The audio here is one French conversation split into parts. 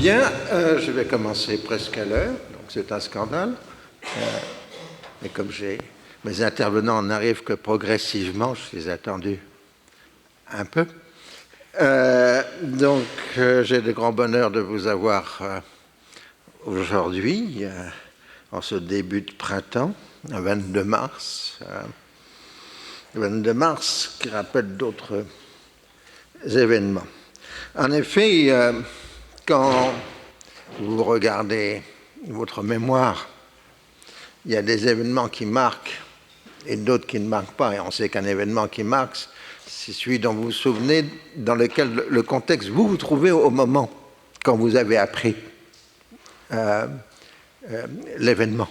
Bien, je vais commencer presque à l'heure, donc c'est un scandale. Mais comme mes intervenants n'arrivent que progressivement, je les ai attendus un peu. J'ai le grand bonheur de vous avoir aujourd'hui, en ce début de printemps, le 22 mars. Le 22 mars qui rappelle d'autres événements. En effet, quand vous regardez votre mémoire, il y a des événements qui marquent et d'autres qui ne marquent pas. Et on sait qu'un événement qui marque, c'est celui dont vous vous souvenez, dans lequel le contexte vous vous trouvez au moment quand vous avez appris l'événement.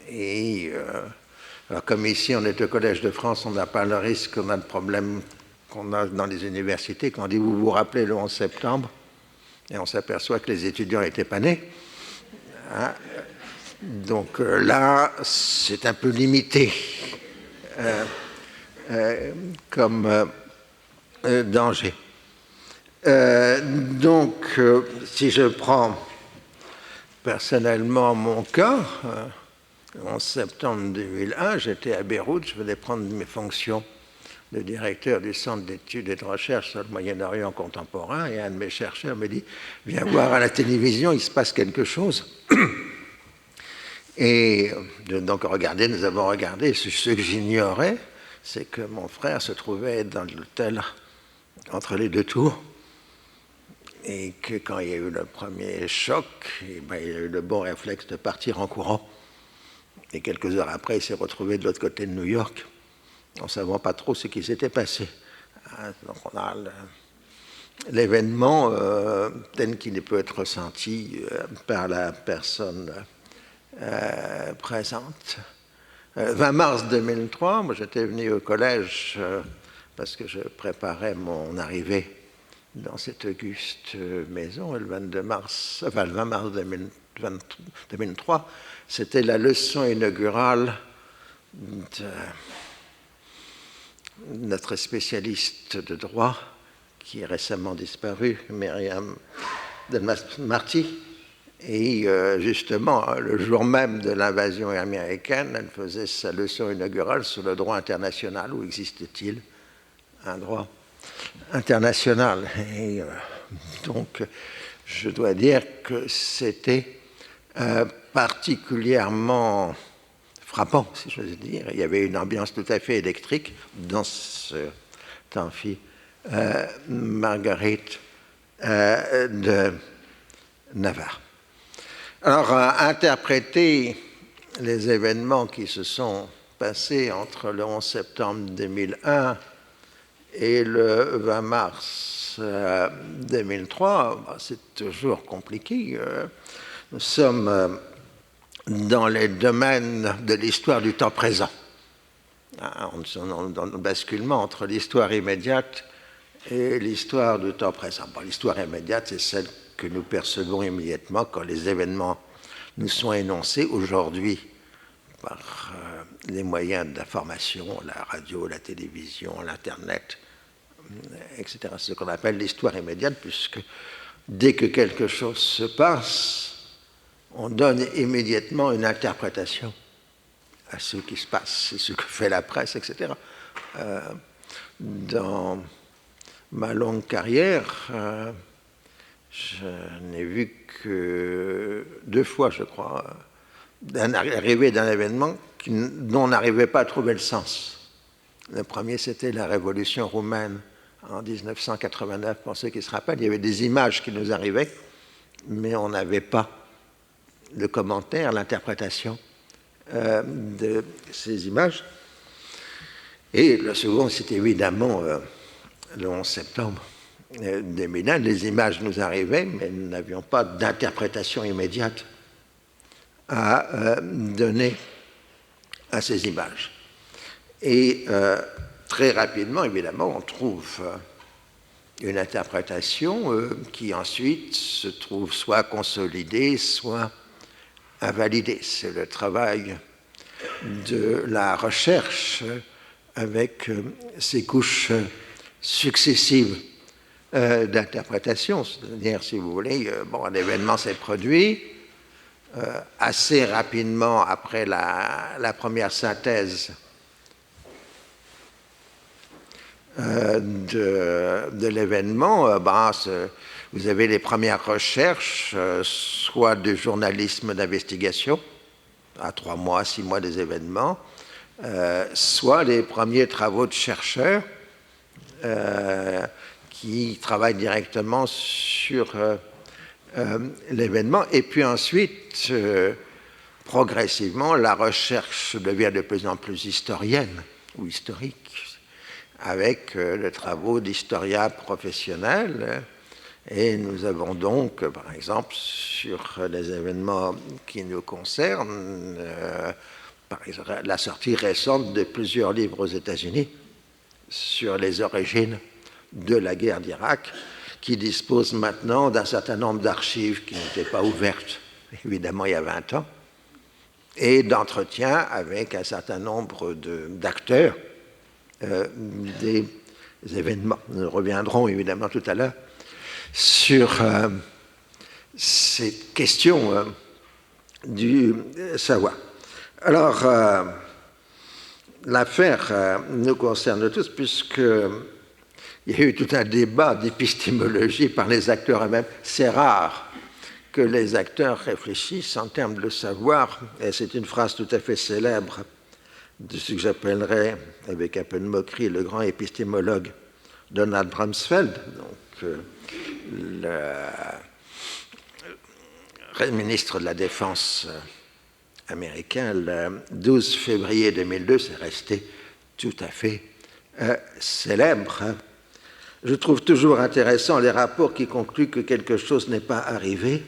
Et alors comme ici on est au Collège de France, on n'a pas le risque, on a le problème qu'on a dans les universités, quand on dit vous vous rappelez le 11 septembre, et on s'aperçoit que les étudiants n'étaient pas nés. Hein. Donc là, c'est un peu limité comme danger. Si je prends personnellement mon cas, en septembre 2001, j'étais à Beyrouth, je venais prendre mes fonctions de directeur du Centre d'études et de recherche sur le Moyen-Orient contemporain, et un de mes chercheurs me dit « Viens voir à la télévision, il se passe quelque chose ». Et donc nous avons regardé. Ce que j'ignorais, c'est que mon frère se trouvait dans l'hôtel entre les deux tours, et que quand il y a eu le premier choc, il a eu le bon réflexe de partir en courant. Et quelques heures après, il s'est retrouvé de l'autre côté de New York, en ne savant pas trop ce qui s'était passé. Donc on a l'événement tel qu'il peut être ressenti par la personne présente. 20 mars 2003, moi j'étais venu au collège parce que je préparais mon arrivée dans cette auguste maison, et le 20 mars 2003, c'était la leçon inaugurale de notre spécialiste de droit, qui est récemment disparu, Myriam Delmas-Marty. Et justement, le jour même de l'invasion américaine, elle faisait sa leçon inaugurale sur le droit international. Où existe-t-il un droit international? Et donc, je dois dire que c'était particulièrement frappant, si j'ose dire. Il y avait une ambiance tout à fait électrique dans ce amphi Marguerite de Navarre. Alors, interpréter les événements qui se sont passés entre le 11 septembre 2001 et le 20 mars 2003, c'est toujours compliqué. Nous sommes dans les domaines de l'histoire du temps présent. On est dans le basculement entre l'histoire immédiate et l'histoire du temps présent. Bon, l'histoire immédiate, c'est celle que nous percevons immédiatement quand les événements nous sont énoncés aujourd'hui par les moyens d'information, la radio, la télévision, l'Internet, etc. C'est ce qu'on appelle l'histoire immédiate, puisque dès que quelque chose se passe, on donne immédiatement une interprétation à ce qui se passe, c'est ce que fait la presse, etc. Dans ma longue carrière, je n'ai vu que 2 fois, je crois, l'arrivée d'un événement dont on n'arrivait pas à trouver le sens. Le premier, c'était la révolution roumaine en 1989. Pour ceux qui se rappellent, il y avait des images qui nous arrivaient, mais on n'avait pas le commentaire, l'interprétation de ces images. Et le second, c'est évidemment le 11 septembre 2001. Les images nous arrivaient, mais nous n'avions pas d'interprétation immédiate à donner à ces images. Et très rapidement, évidemment, on trouve une interprétation qui ensuite se trouve soit consolidée, soit invalidée. C'est le travail de la recherche avec ces couches successives d'interprétation. C'est-à-dire, si vous voulez, bon, un événement s'est produit assez rapidement après la première synthèse de l'événement. Vous avez les premières recherches, soit du journalisme d'investigation, à 3 mois, 6 mois des événements, soit les premiers travaux de chercheurs qui travaillent directement sur l'événement. Et puis ensuite, progressivement, la recherche devient de plus en plus historienne ou historique, avec les travaux d'historiens professionnels. Et nous avons donc, par exemple, sur les événements qui nous concernent, par exemple, la sortie récente de plusieurs livres aux États-Unis sur les origines de la guerre d'Irak, qui disposent maintenant d'un certain nombre d'archives qui n'étaient pas ouvertes, évidemment, il y a 20 ans, et d'entretiens avec un certain nombre d'acteurs des événements. Nous reviendrons évidemment tout à l'heure sur cette question du savoir. Alors, l'affaire nous concerne tous, puisqu'il y a eu tout un débat d'épistémologie par les acteurs eux-mêmes. C'est rare que les acteurs réfléchissent en termes de savoir, et c'est une phrase tout à fait célèbre de ce que j'appellerais, avec un peu de moquerie, le grand épistémologue Donald Rumsfeld, donc le ministre de la Défense américain, le 12 février 2002, c'est resté tout à fait célèbre. Je trouve toujours intéressant les rapports qui concluent que quelque chose n'est pas arrivé,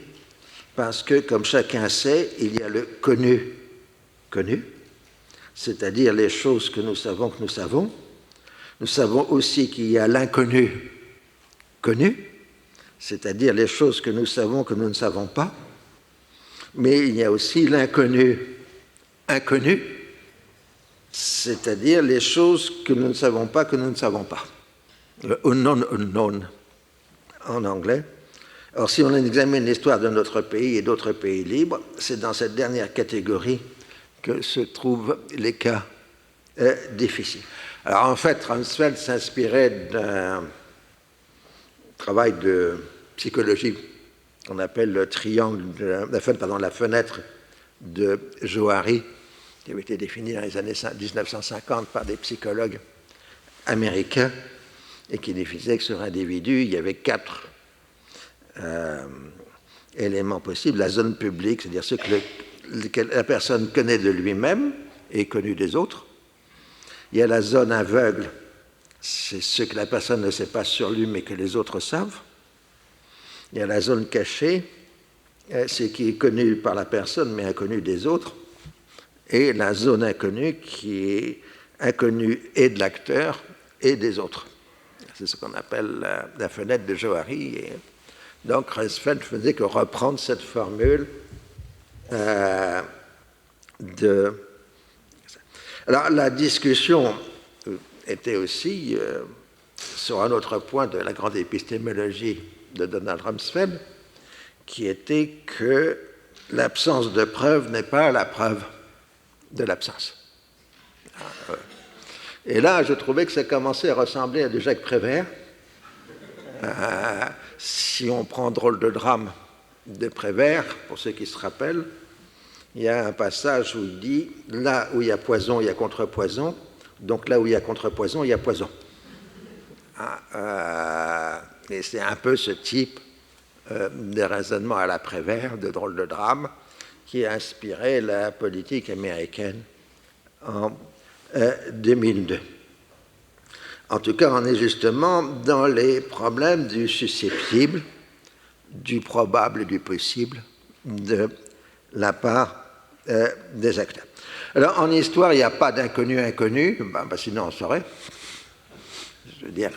parce que, comme chacun sait, il y a le connu, c'est-à-dire les choses que nous savons que nous savons. Nous savons aussi qu'il y a l'inconnu, connu, c'est-à-dire les choses que nous savons que nous ne savons pas. Mais il y a aussi l'inconnu, inconnu, c'est-à-dire les choses que nous ne savons pas que nous ne savons pas. Le unknown unknown en anglais. Or, si on examine l'histoire de notre pays et d'autres pays libres, c'est dans cette dernière catégorie que se trouvent les cas difficiles. Alors, en fait, Rumsfeld s'inspirait d'un travail de psychologie qu'on appelle le triangle, la fenêtre de Johari, qui avait été définie dans les années 1950 par des psychologues américains, et qui définissait que sur individu, il y avait 4 éléments possibles. La zone publique, c'est-à-dire ce que la personne connaît de lui-même et connu des autres. Il y a la zone aveugle, c'est ce que la personne ne sait pas sur lui, mais que les autres savent. Il y a la zone cachée, c'est ce qui est connu par la personne, mais inconnu des autres. Et la zone inconnue, qui est inconnue et de l'acteur et des autres. C'est ce qu'on appelle la fenêtre de Johari. Et donc, Rumsfeld faisait que reprendre cette formule de... Alors, la discussion était aussi sur un autre point de la grande épistémologie de Donald Rumsfeld, qui était que l'absence de preuve n'est pas la preuve de l'absence. Et là, je trouvais que ça commençait à ressembler à du Jacques Prévert. Si on prend Drôle de drame de Prévert, pour ceux qui se rappellent, il y a un passage où il dit « Là où il y a poison, il y a contrepoison. Donc là où il y a contrepoison, il y a poison. » Et c'est un peu ce type de raisonnement à la Prévert, de Drôle de drame, qui a inspiré la politique américaine en 2002. En tout cas, on est justement dans les problèmes du susceptible, du probable et du possible de la part des acteurs. Alors, en histoire, il n'y a pas d'inconnu inconnu, sinon on saurait. Je veux dire,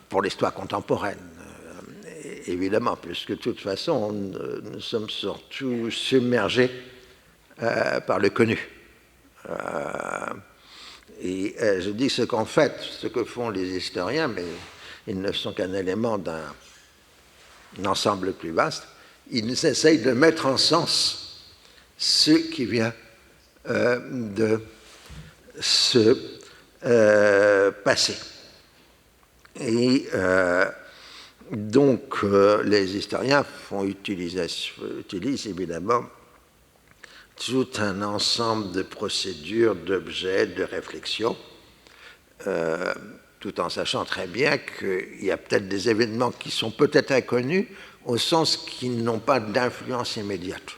pour l'histoire contemporaine, évidemment, puisque de toute façon, nous sommes surtout submergés par le connu. Et je dis ce qu'en fait, ce que font les historiens, mais ils ne sont qu'un élément d'un ensemble plus vaste, ils essayent de mettre en sens ce qui vient de se passer. Et donc, les historiens utilisent évidemment tout un ensemble de procédures, d'objets, de réflexions, tout en sachant très bien qu'il y a peut-être des événements qui sont peut-être inconnus au sens qu'ils n'ont pas d'influence immédiate.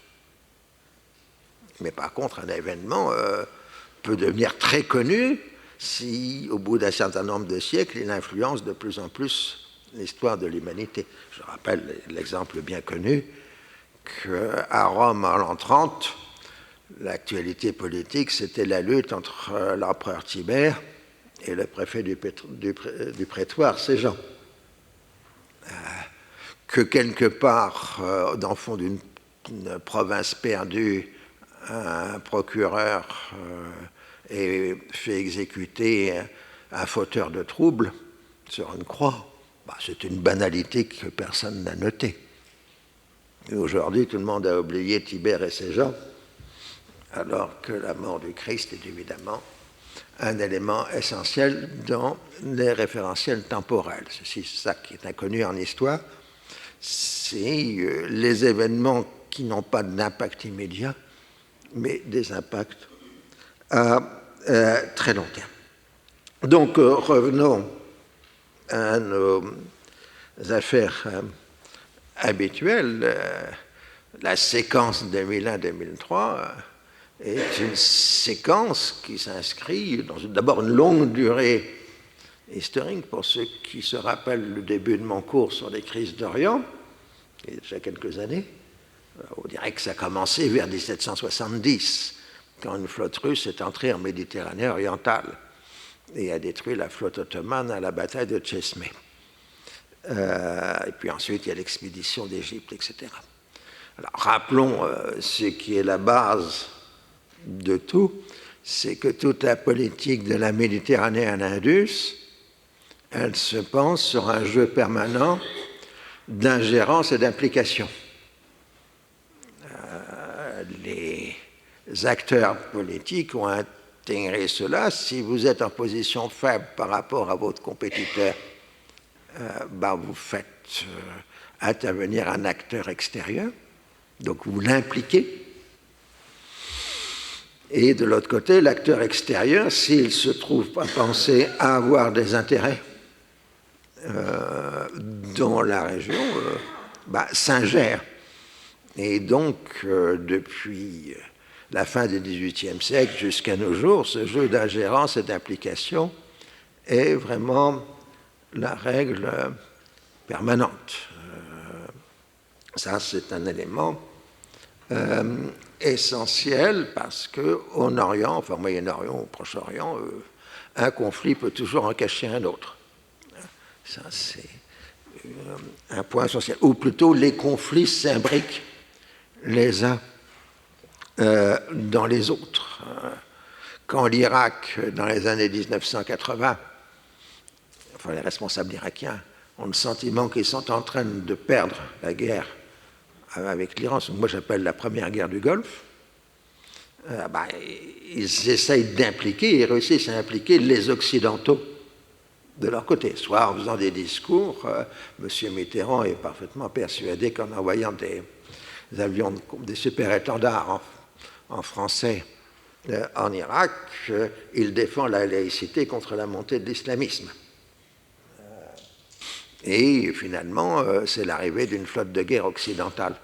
Mais par contre, un événement peut devenir très connu si, au bout d'un certain nombre de siècles, il influence de plus en plus l'histoire de l'humanité. Je rappelle l'exemple bien connu qu'à Rome, en l'an 30, l'actualité politique, c'était la lutte entre l'empereur Tibère et le préfet du prétoire, Séjan. Que quelque part, dans le fond d'une province perdue, un procureur ait fait exécuter un fauteur de troubles sur une croix, c'est une banalité que personne n'a notée. Et aujourd'hui, tout le monde a oublié Tibère et Séjan, alors que la mort du Christ est évidemment un élément essentiel dans les référentiels temporels. C'est ça qui est inconnu en histoire, c'est les événements qui n'ont pas d'impact immédiat, mais des impacts à très long terme. Donc, revenons à nos affaires habituelles. La séquence 2001-2003 est une séquence qui s'inscrit dans d'abord une longue durée historique. Pour ceux qui se rappellent le début de mon cours sur les crises d'Orient, il y a déjà quelques années, on dirait que ça a commencé vers 1770, quand une flotte russe est entrée en Méditerranée orientale et a détruit la flotte ottomane à la bataille de Tchesmé. Et puis ensuite, il y a l'expédition d'Égypte, etc. Alors, rappelons ce qui est la base de tout, c'est que toute la politique de la Méditerranée à l'Indus, elle se pense sur un jeu permanent d'ingérence et d'implication. Les acteurs politiques ont intégré cela. Si vous êtes en position faible par rapport à votre compétiteur, vous faites intervenir un acteur extérieur, donc vous l'impliquez. Et de l'autre côté, l'acteur extérieur, s'il se trouve à penser à avoir des intérêts dans la région, s'ingère. Et donc, depuis la fin du XVIIIe siècle jusqu'à nos jours, ce jeu d'ingérence et d'implication est vraiment la règle permanente. Ça, c'est un élément essentiel parce qu'en Orient, enfin au Moyen-Orient, au Proche-Orient, un conflit peut toujours en cacher un autre. Ça, c'est un point essentiel. Ou plutôt, les conflits s'imbriquent les uns dans les autres. Quand l'Irak, dans les années 1980, enfin les responsables irakiens ont le sentiment qu'ils sont en train de perdre la guerre avec l'Iran, ce que moi j'appelle la première guerre du Golfe, ils essayent d'impliquer, ils réussissent à impliquer les Occidentaux de leur côté, soit en faisant des discours. M. Mitterrand est parfaitement persuadé qu'en envoyant des avions, des super-étendards en français en Irak, il défend la laïcité contre la montée de l'islamisme. Et finalement, c'est l'arrivée d'une flotte de guerre occidentale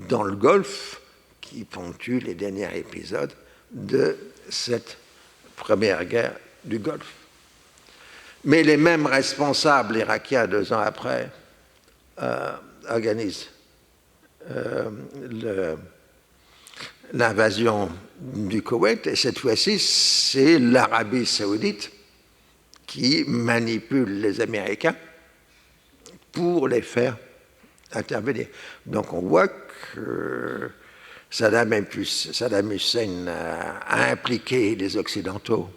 dans le Golfe qui ponctue les derniers épisodes de cette première guerre du Golfe. Mais les mêmes responsables irakiens, 2 ans après, organisent l'invasion du Koweït, et cette fois-ci, c'est l'Arabie saoudite qui manipule les Américains pour les faire intervenir. Donc on voit que Saddam Hussein a impliqué les Occidentaux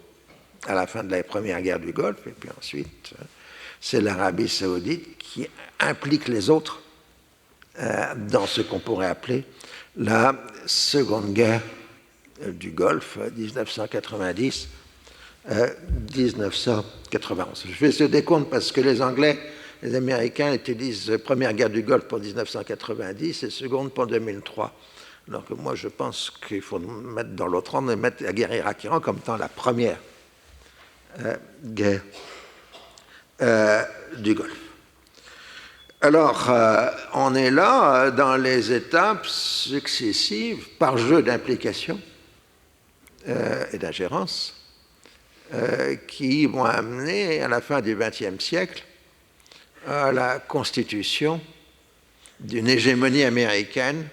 à la fin de la première guerre du Golfe, et puis ensuite c'est l'Arabie saoudite qui implique les autres dans ce qu'on pourrait appeler la Seconde Guerre du Golfe, 1990-1991. Je fais ce décompte parce que les Anglais, les Américains utilisent Première Guerre du Golfe pour 1990 et Seconde pour 2003. Alors que moi, je pense qu'il faut mettre dans l'autre ordre et mettre la guerre Irak-Iran comme étant la première guerre du Golfe. Alors, on est là dans les étapes successives par jeu d'implication et d'ingérence qui vont amener à la fin du XXe siècle à la constitution d'une hégémonie américaine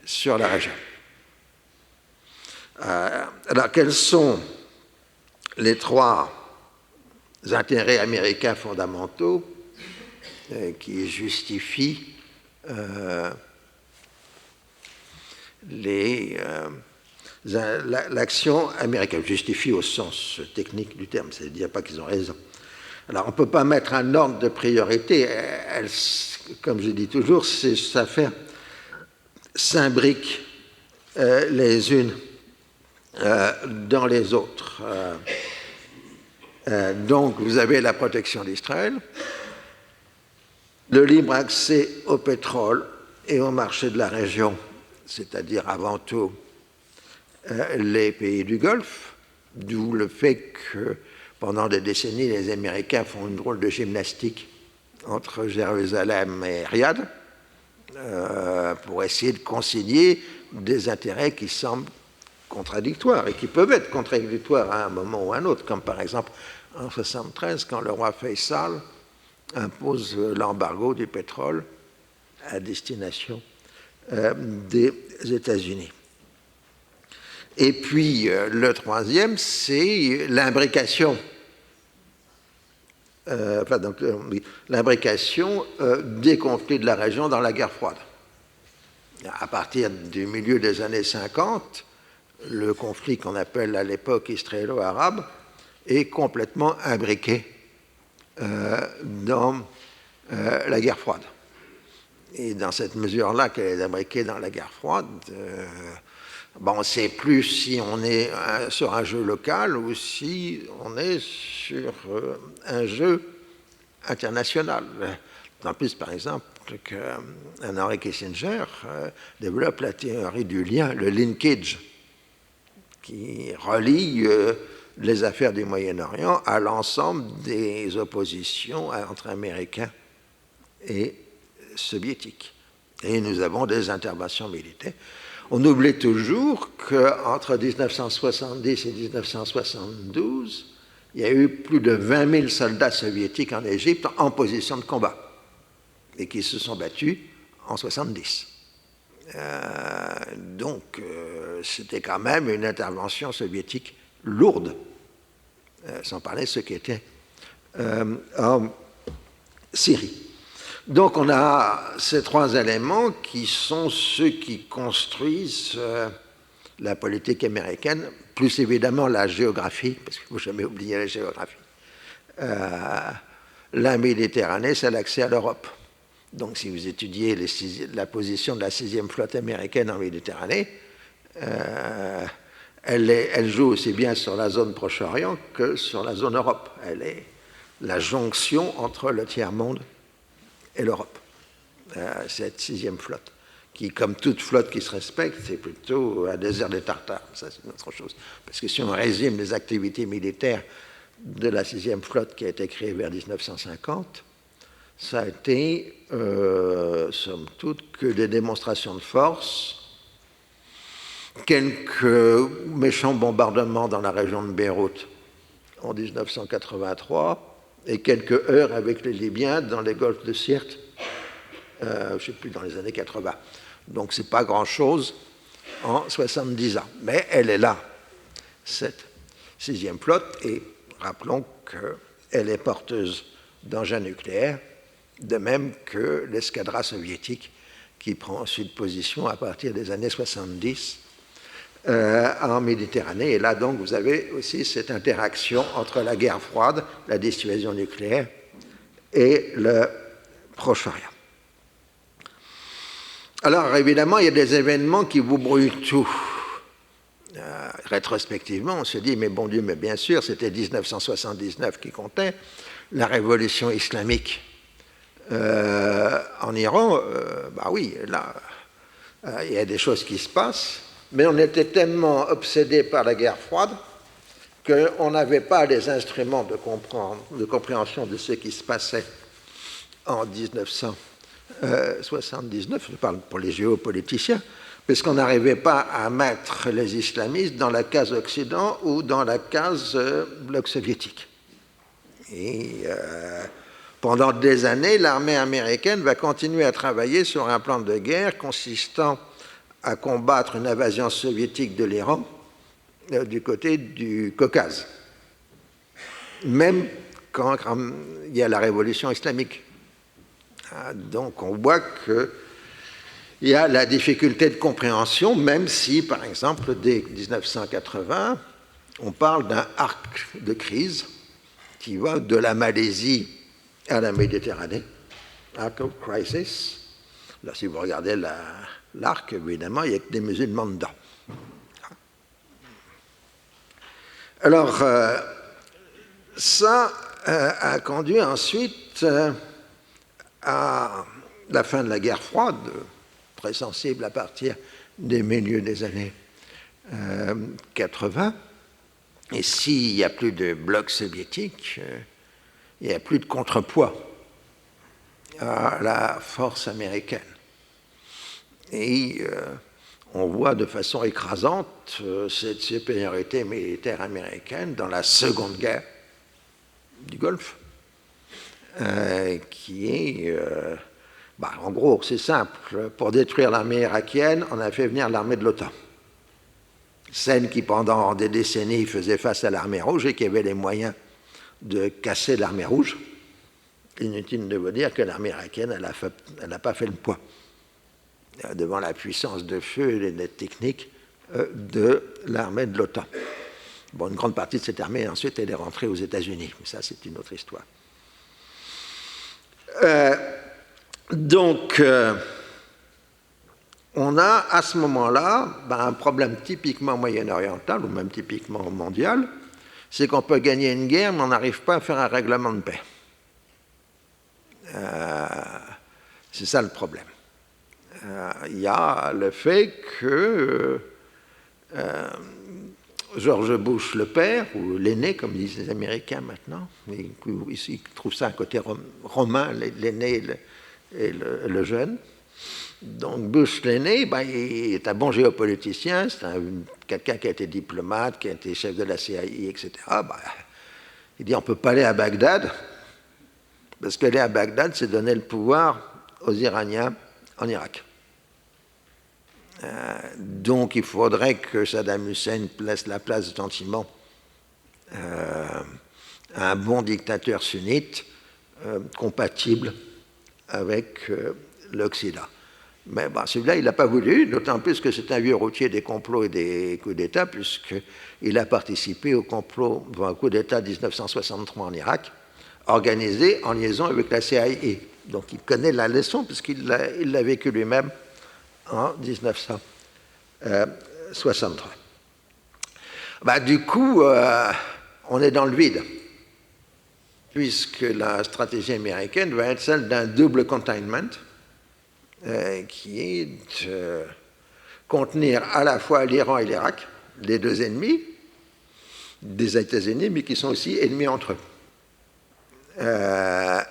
sur la région. Alors, quels sont les trois intérêts américains fondamentaux qui justifient l'action américaine, justifie au sens technique du terme, c'est-à-dire pas qu'ils ont raison. Alors, on ne peut pas mettre un ordre de priorité, comme je dis toujours, ces affaires s'imbriquent les unes dans les autres. Donc, vous avez la protection d'Israël, le libre accès au pétrole et au marché de la région, c'est-à-dire avant tout les pays du Golfe, d'où le fait que pendant des décennies, les Américains font une drôle de gymnastique entre Jérusalem et Riyad pour essayer de concilier des intérêts qui semblent contradictoires et qui peuvent être contradictoires à un moment ou à un autre, comme par exemple en 1973, quand le roi Faisal impose l'embargo du pétrole à destination des États-Unis. Et puis, le troisième, c'est l'imbrication. L'imbrication des conflits de la région dans la guerre froide. À partir du milieu des années 50, le conflit qu'on appelle à l'époque israélo-arabe est complètement imbriqué dans la guerre froide. Et dans cette mesure-là qu'elle est imbriquée dans la guerre froide, on ne sait plus si on est sur un jeu local ou si on est sur un jeu international. En plus, par exemple, qu'un Henry Kissinger développe la théorie du lien, le linkage, qui relie les affaires du Moyen-Orient à l'ensemble des oppositions entre Américains et Soviétiques. Et nous avons des interventions militaires. On oublie toujours qu'entre 1970 et 1972, il y a eu plus de 20 000 soldats soviétiques en Égypte en position de combat et qui se sont battus en 1970. Donc, c'était quand même une intervention soviétique lourde, sans parler de ceux qui étaient en Syrie. Donc, on a ces trois éléments qui sont ceux qui construisent la politique américaine, plus évidemment la géographie, parce qu'il ne faut jamais oublier la géographie. La Méditerranée, c'est l'accès à l'Europe. Donc, si vous étudiez la position de la 6e flotte américaine en Méditerranée, elle joue aussi bien sur la zone Proche-Orient que sur la zone Europe. Elle est la jonction entre le tiers-monde et l'Europe, cette 6e flotte, qui, comme toute flotte qui se respecte, c'est plutôt un désert des Tartares. Ça, c'est une autre chose. Parce que si on résume les activités militaires de la 6e flotte qui a été créée vers 1950, ça a été, somme toute, que des démonstrations de force, quelques méchants bombardements dans la région de Beyrouth en 1983, et quelques heurts avec les Libyens dans les golfs de Sirte, je ne sais plus, dans les années 80. Donc, ce n'est pas grand-chose en 70 ans. Mais elle est là, cette 6e flotte, et rappelons qu'elle est porteuse d'engins nucléaires, de même que l'escadra soviétique qui prend ensuite position à partir des années 70 en Méditerranée. Et là, donc, vous avez aussi cette interaction entre la guerre froide, la dissuasion nucléaire, et le Proche-Orient. Alors, évidemment, il y a des événements qui vous brouillent tout. Rétrospectivement, on se dit, mais bon Dieu, mais bien sûr, c'était 1979 qui comptait, la révolution islamique en Iran, bah oui, là, il y a des choses qui se passent, mais on était tellement obsédé par la guerre froide qu'on n'avait pas les instruments de compréhension de ce qui se passait en 1979, je parle pour les géopoliticiens, parce qu'on n'arrivait pas à mettre les islamistes dans la case Occident ou dans la case bloc soviétique. Et pendant des années, l'armée américaine va continuer à travailler sur un plan de guerre consistant à combattre une invasion soviétique de l'Iran du côté du Caucase, même quand il y a la révolution islamique. Donc on voit qu'il y a la difficulté de compréhension, même si, par exemple, dès 1980, on parle d'un arc de crise qui va de la Malaisie à la Méditerranée, arc of crisis. Là, si vous regardez l'arc, évidemment, il n'y a que des musulmans dedans. Alors, ça a conduit ensuite à la fin de la guerre froide, très sensible à partir des milieux des années 80. Et s'il n'y a plus de bloc soviétique, il n'y a plus de contrepoids à la force américaine. Et on voit de façon écrasante cette supériorité militaire américaine dans la seconde guerre du Golfe, qui est, en gros, c'est simple, pour détruire l'armée irakienne, on a fait venir l'armée de l'OTAN. Celle qui, pendant des décennies, faisait face à l'armée rouge et qui avait les moyens de casser l'armée rouge. Inutile de vous dire que l'armée irakienne, elle n'a pas fait le poids devant la puissance de feu et les techniques de l'armée de l'OTAN. Bon, une grande partie de cette armée, ensuite, elle est rentrée aux États-Unis. Mais ça, c'est une autre histoire. Donc, on a à ce moment-là un problème typiquement moyen-oriental, ou même typiquement mondial, c'est qu'on peut gagner une guerre, mais on n'arrive pas à faire un règlement de paix. C'est ça le problème. Il y a le fait que George Bush le père, ou l'aîné, comme disent les Américains maintenant, ici ils trouvent ça un côté romain, l'aîné et le jeune. Donc Bush l'aîné, il est un bon géopoliticien, c'est quelqu'un qui a été diplomate, qui a été chef de la CIA, etc. Il dit on ne peut pas aller à Bagdad, parce qu'aller à Bagdad, c'est donner le pouvoir aux Iraniens en Irak. Donc il faudrait que Saddam Hussein laisse la place gentiment à un bon dictateur sunnite compatible avec l'Occident. Mais celui-là, il n'a pas voulu, d'autant plus que c'est un vieux routier des complots et des coups d'État, puisqu'il a participé au complot, au coup d'État 1963 en Irak, organisé en liaison avec la CIA. Donc il connaît la leçon, puisqu'il l'a vécu lui-même en 1963. Du coup, on est dans le vide, puisque la stratégie américaine va être celle d'un double containment, qui est de contenir à la fois l'Iran et l'Irak, les deux ennemis des États-Unis, mais qui sont aussi ennemis entre eux.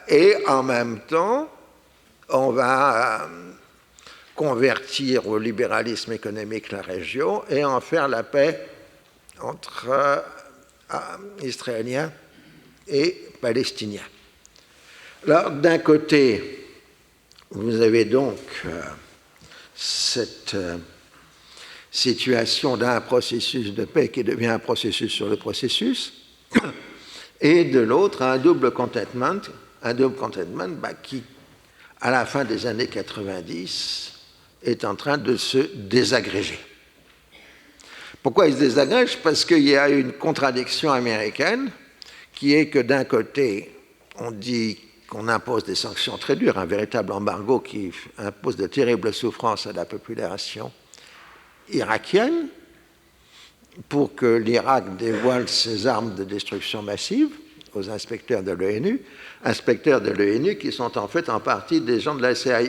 Et en même temps, on va convertir au libéralisme économique la région et en faire la paix entre Israéliens et Palestiniens. Alors, d'un côté, vous avez donc cette situation d'un processus de paix qui devient un processus sur le processus, et de l'autre, un double containment qui, à la fin des années 90, est en train de se désagréger. Pourquoi il se désagrège? Parce qu'il y a une contradiction américaine qui est que d'un côté, on dit qu'on impose des sanctions très dures, un véritable embargo qui impose de terribles souffrances à la population irakienne pour que l'Irak dévoile ses armes de destruction massive aux inspecteurs de l'ONU qui sont en fait en partie des gens de la CIA.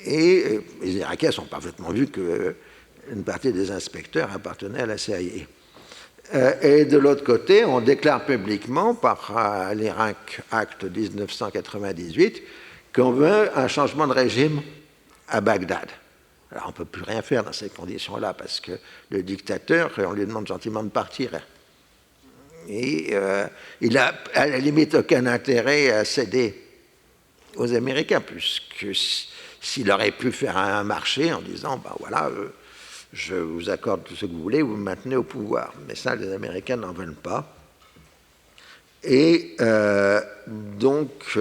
Et les Irakiens sont parfaitement vus qu'une partie des inspecteurs appartenait à la CIA. Et de l'autre côté, on déclare publiquement par l'Irak Act 1998 qu'on veut un changement de régime à Bagdad. Alors on ne peut plus rien faire dans ces conditions-là parce que le dictateur, on lui demande gentiment de partir. Et il n'a à la limite aucun intérêt à céder aux Américains, puisque s'il aurait pu faire un marché en disant, ben voilà, je vous accorde tout ce que vous voulez, vous me maintenez au pouvoir. Mais ça, les Américains n'en veulent pas. Et donc,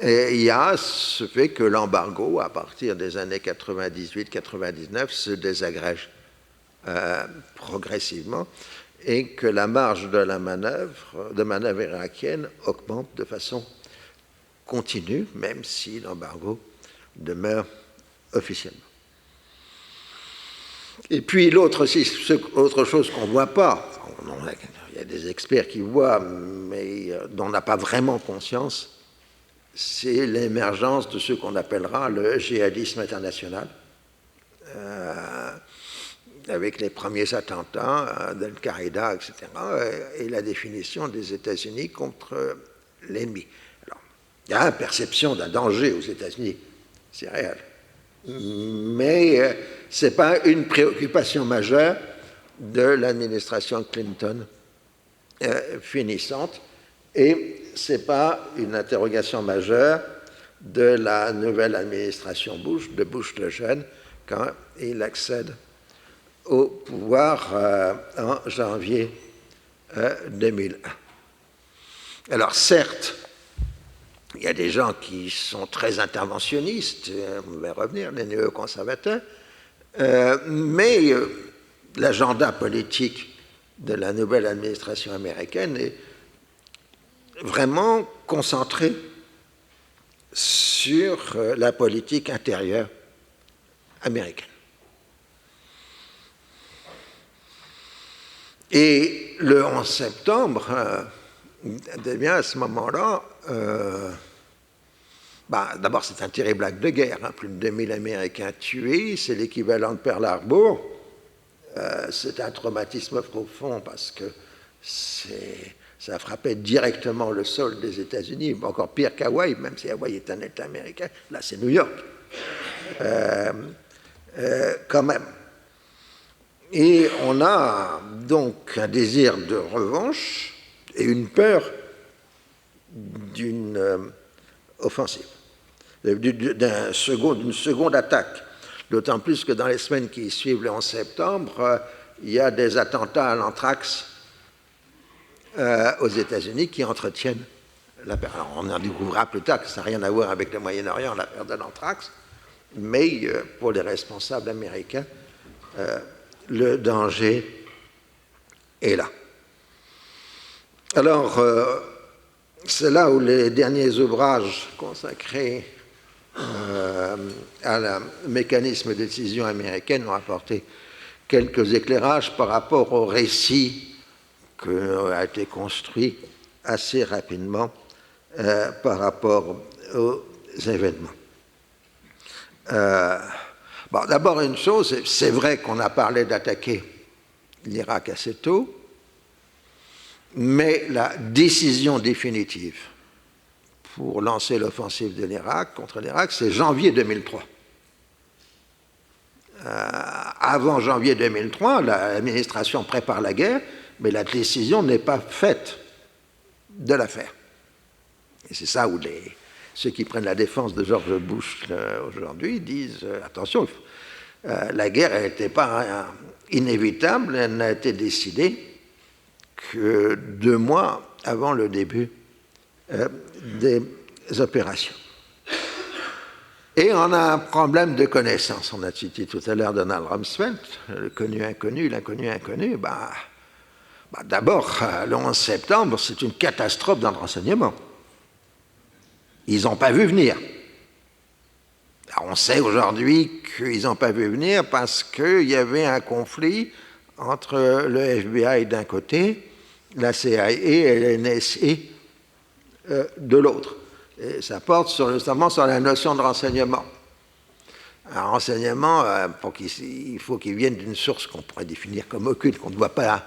il y a ce fait que l'embargo, à partir des années 98-99, se désagrège progressivement et que la marge de la manœuvre irakienne augmente de façon continue, même si l'embargo demeure officiellement. Et puis autre chose qu'on ne voit pas, il y a des experts qui voient, mais dont on n'a pas vraiment conscience, c'est l'émergence de ce qu'on appellera le djihadisme international, avec les premiers attentats d'Al-Qaïda, etc., et la définition des États-Unis contre l'ennemi. Alors, il y a une perception d'un danger aux États-Unis, c'est réel, mais ce n'est pas une préoccupation majeure de l'administration Clinton finissante, et ce n'est pas une interrogation majeure de la nouvelle administration Bush, de Bush le jeune, quand il accède au pouvoir en janvier 2001. Alors certes, il y a des gens qui sont très interventionnistes, on va revenir, les néoconservateurs, mais l'agenda politique de la nouvelle administration américaine est vraiment concentré sur la politique intérieure américaine. Et le 11 septembre, à ce moment-là, d'abord c'est un terrible acte de guerre, plus de 2000 Américains tués, c'est l'équivalent de Pearl Harbor, c'est un traumatisme profond parce que ça frappait directement le sol des États-Unis, encore pire qu'Hawaï, même si Hawaï est un État américain, là c'est New York, quand même. Et on a donc un désir de revanche et une peur d'une offensive, d'une seconde attaque. D'autant plus que dans les semaines qui suivent le 11 septembre, il y a des attentats à l'anthrax aux États-Unis qui entretiennent la peur. Alors on en découvrira plus tard que ça n'a rien à voir avec le Moyen-Orient, l'affaire de l'anthrax, mais pour les responsables américains, le danger est là. Alors, c'est là où les derniers ouvrages consacrés à la mécanisme de décision américaine ont apporté quelques éclairages par rapport au récit qui a été construit assez rapidement par rapport aux événements. D'abord, une chose, c'est vrai qu'on a parlé d'attaquer l'Irak assez tôt, mais la décision définitive pour lancer l'offensive de l'Irak contre l'Irak, c'est janvier 2003. Avant janvier 2003, l'administration prépare la guerre, mais la décision n'est pas faite de la faire. Et c'est ça où ceux qui prennent la défense de George Bush aujourd'hui disent attention, la guerre n'était pas inévitable, elle n'a été décidée que 2 mois avant le début des opérations. Et on a un problème de connaissance. On a cité tout à l'heure Donald Rumsfeld, le connu inconnu, l'inconnu inconnu. D'abord, le 11 septembre, c'est une catastrophe dans le renseignement. Ils n'ont pas vu venir. Alors, on sait aujourd'hui qu'ils n'ont pas vu venir parce qu'il y avait un conflit entre le FBI d'un côté, la CIA et la NSA de l'autre. Et ça porte notamment sur la notion de renseignement. Un renseignement, il faut qu'il vienne d'une source qu'on pourrait définir comme occulte, qu'on ne doit pas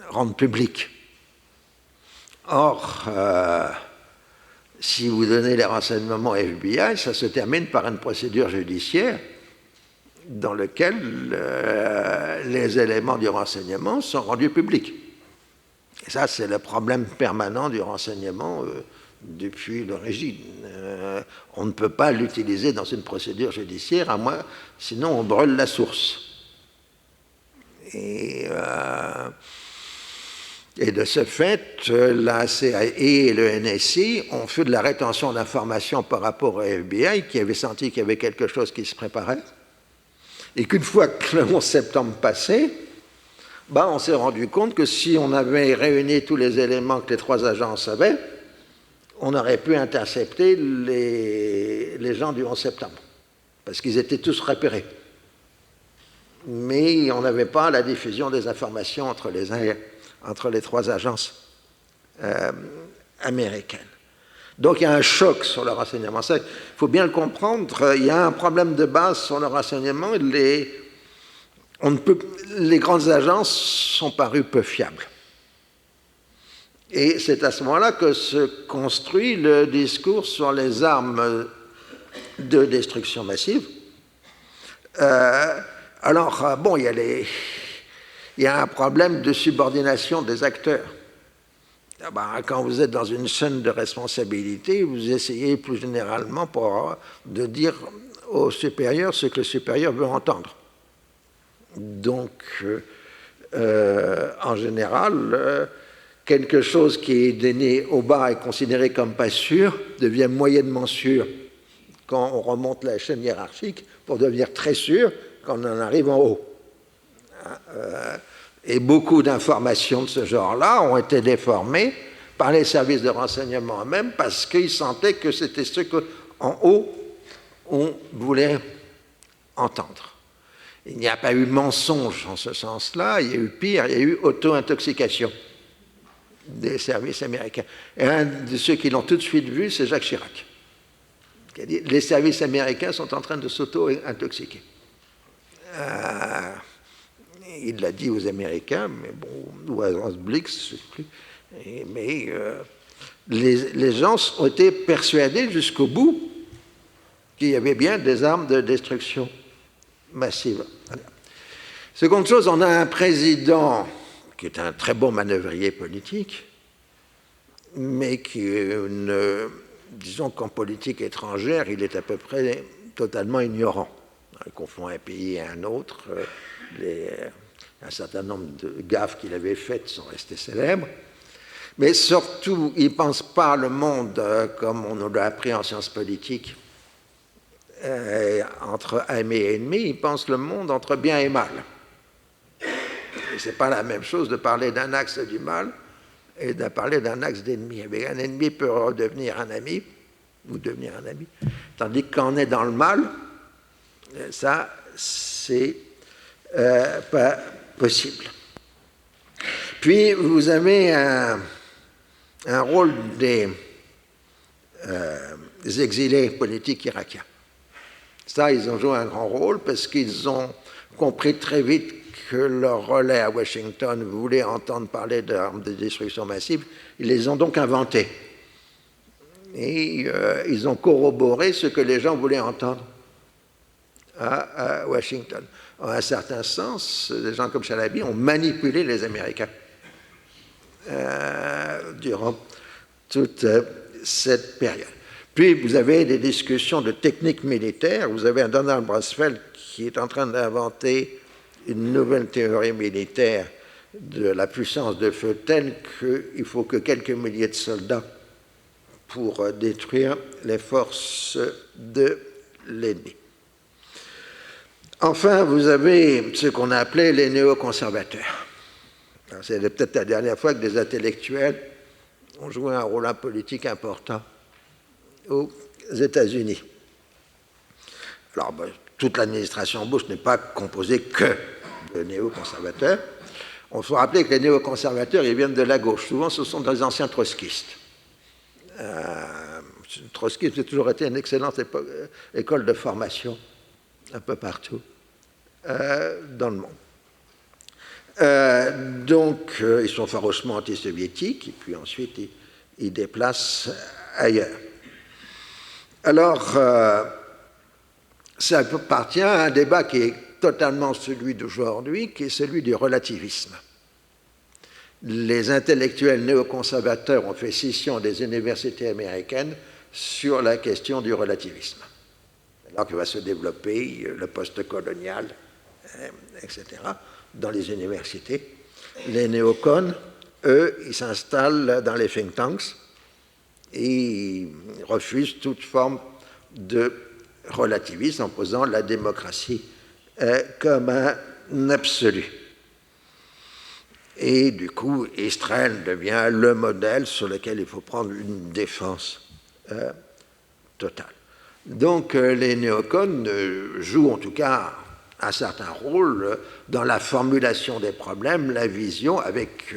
rendre publique. Or, si vous donnez les renseignements FBI, ça se termine par une procédure judiciaire dans laquelle les éléments du renseignement sont rendus publics. Et ça, c'est le problème permanent du renseignement depuis l'origine. On ne peut pas l'utiliser dans une procédure judiciaire, à moins, sinon on brûle la source. Et de ce fait, la CIA et le NSA ont fait de la rétention d'informations par rapport au FBI, qui avait senti qu'il y avait quelque chose qui se préparait, et qu'une fois que le 11 septembre passé, on s'est rendu compte que si on avait réuni tous les éléments que les trois agences avaient, on aurait pu intercepter les gens du 11 septembre, parce qu'ils étaient tous repérés. Mais on n'avait pas la diffusion des informations entre les trois agences américaines. Donc il y a un choc sur le renseignement. Il faut bien le comprendre, il y a un problème de base sur le renseignement. Les grandes agences sont parues peu fiables. Et c'est à ce moment-là que se construit le discours sur les armes de destruction massive. Il y a un problème de subordination des acteurs. Quand vous êtes dans une chaîne de responsabilité, vous essayez plus généralement de dire au supérieur ce que le supérieur veut entendre. Donc, en général, quelque chose qui est donné au bas et considéré comme pas sûr devient moyennement sûr quand on remonte la chaîne hiérarchique pour devenir très sûr quand on en arrive en haut. Et beaucoup d'informations de ce genre-là ont été déformées par les services de renseignement eux-mêmes parce qu'ils sentaient que c'était ce qu'en haut on voulait entendre. Il n'y a pas eu mensonge en ce sens-là, il y a eu pire, il y a eu auto-intoxication des services américains. Et un de ceux qui l'ont tout de suite vu, c'est Jacques Chirac, qui a dit « Les services américains sont en train de s'auto-intoxiquer ». Il l'a dit aux Américains, mais ou à Hans Blix, je ne sais plus. Mais les gens ont été persuadés jusqu'au bout qu'il y avait bien des armes de destruction massive. Seconde chose, on a un président qui est un très bon manœuvrier politique, mais qui, disons qu'en politique étrangère, il est à peu près totalement ignorant. Il confond un pays et un autre. Un certain nombre de gaffes qu'il avait faites sont restées célèbres. Mais surtout, il ne pense pas le monde comme on nous l'a appris en sciences politiques, entre amis et ennemis, il pense le monde entre bien et mal. Et ce n'est pas la même chose de parler d'un axe du mal et de parler d'un axe d'ennemi. Un ennemi peut redevenir un ami, ou devenir un ami, tandis que quand on est dans le mal, ça, c'est pas possible. Puis, vous avez un rôle des exilés politiques irakiens. Ça, ils ont joué un grand rôle parce qu'ils ont compris très vite que leur relais à Washington voulait entendre parler d'armes de destruction massive. Ils les ont donc inventés. Et ils ont corroboré ce que les gens voulaient entendre à Washington. En un certain sens, des gens comme Chalabi ont manipulé les Américains durant toute cette période. Puis, vous avez des discussions de techniques militaires. Vous avez un Donald Rumsfeld qui est en train d'inventer une nouvelle théorie militaire de la puissance de feu telle qu'il faut que quelques milliers de soldats pour détruire les forces de l'ennemi. Enfin, vous avez ce qu'on a appelé les néoconservateurs. C'est peut-être la dernière fois que des intellectuels ont joué un rôle politique important aux États-Unis. Alors, toute l'administration Bush n'est pas composée que de néoconservateurs. On faut rappeler que les néoconservateurs, ils viennent de la gauche. Souvent, ce sont des anciens trotskistes. Trotsky a toujours été une excellente école de formation un peu partout dans le monde. Donc, ils sont farouchement anti-soviétiques, et puis ensuite, ils déplacent ailleurs. Alors, ça appartient à un débat qui est totalement celui d'aujourd'hui, qui est celui du relativisme. Les intellectuels néoconservateurs ont fait scission des universités américaines sur la question du relativisme. Alors que va se développer le post-colonial, etc., dans les universités. Les néocons, eux, ils s'installent dans les think tanks et ils refusent toute forme de relativisme en posant la démocratie comme un absolu. Et du coup, Israël devient le modèle sur lequel il faut prendre une défense totale. Donc les néocons jouent en tout cas un certain rôle dans la formulation des problèmes, la vision, avec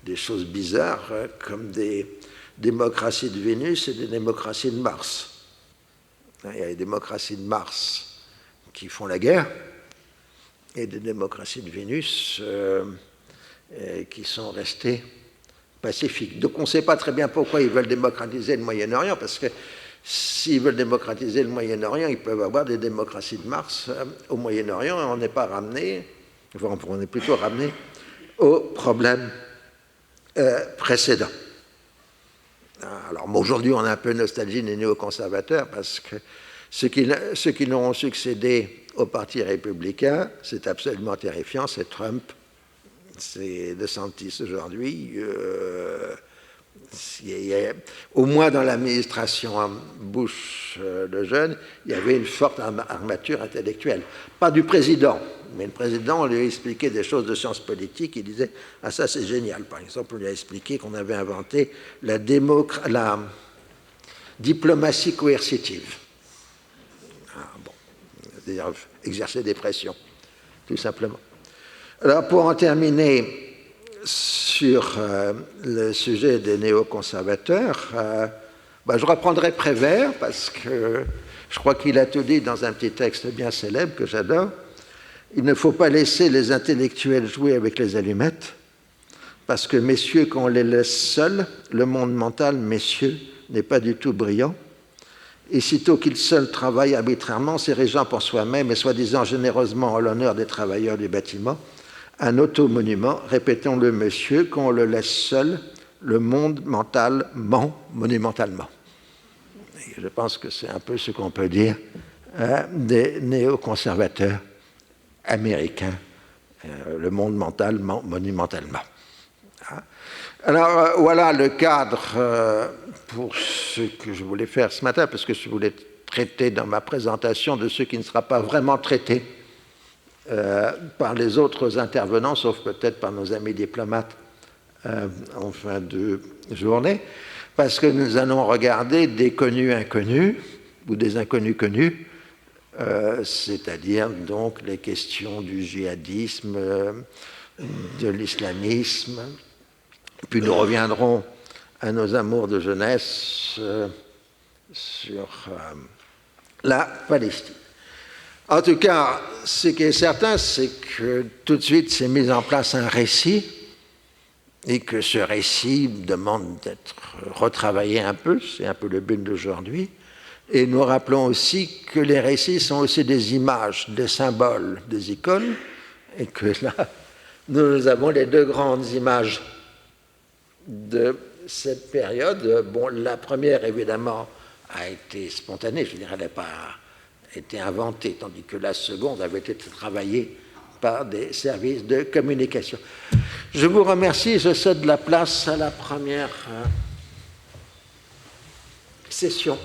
des choses bizarres comme des démocraties de Vénus et des démocraties de Mars. Il y a les démocraties de Mars qui font la guerre et des démocraties de Vénus qui sont restées pacifiques. Donc on ne sait pas très bien pourquoi ils veulent démocratiser le Moyen-Orient, parce que s'ils veulent démocratiser le Moyen-Orient, ils peuvent avoir des démocraties de Mars au Moyen-Orient, et on n'est pas ramené, enfin, on est plutôt ramené au problème précédent. Alors aujourd'hui, on a un peu nostalgie des néoconservateurs, parce que ceux qui leur ont succédé au Parti républicain, c'est absolument terrifiant, c'est Trump, c'est DeSantis aujourd'hui. Au moins dans l'administration Bush le jeune, il y avait une forte armature intellectuelle. Pas du président, mais le président, on lui a expliqué des choses de sciences politiques, il disait « Ah ça c'est génial ». Par exemple, on lui a expliqué qu'on avait inventé la diplomatie coercitive. C'est-à-dire exercer des pressions, tout simplement. Alors pour en terminer sur le sujet des néoconservateurs, je reprendrai Prévert parce que je crois qu'il a tout dit dans un petit texte bien célèbre que j'adore. Il ne faut pas laisser les intellectuels jouer avec les allumettes parce que, messieurs, quand on les laisse seuls, le monde mental, messieurs, n'est pas du tout brillant. Et sitôt qu'ils seuls travaillent arbitrairement, s'érigeant pour soi-même et soi-disant généreusement en l'honneur des travailleurs du bâtiment, un automonument, répétons-le, monsieur, quand on le laisse seul, le monde mental ment monumentalement. Et je pense que c'est un peu ce qu'on peut dire des néoconservateurs américains. Le monde mental ment monumentalement. Alors voilà le cadre pour ce que je voulais faire ce matin, parce que je voulais traiter dans ma présentation de ce qui ne sera pas vraiment traité par les autres intervenants, sauf peut-être par nos amis diplomates en fin de journée, parce que nous allons regarder des connus inconnus ou des inconnus connus, c'est-à-dire donc les questions du djihadisme, de l'islamisme, puis nous reviendrons à nos amours de jeunesse sur la Palestine. En tout cas, ce qui est certain, c'est que tout de suite s'est mis en place un récit et que ce récit demande d'être retravaillé un peu, c'est un peu le but d'aujourd'hui. Et nous rappelons aussi que les récits sont aussi des images, des symboles, des icônes, et que là, nous avons les deux grandes images de cette période. Bon, la première, évidemment, a été spontanée, je dirais, elle n'a pas été inventée, tandis que la seconde avait été travaillée par des services de communication. Je vous remercie, je cède la place à la première session.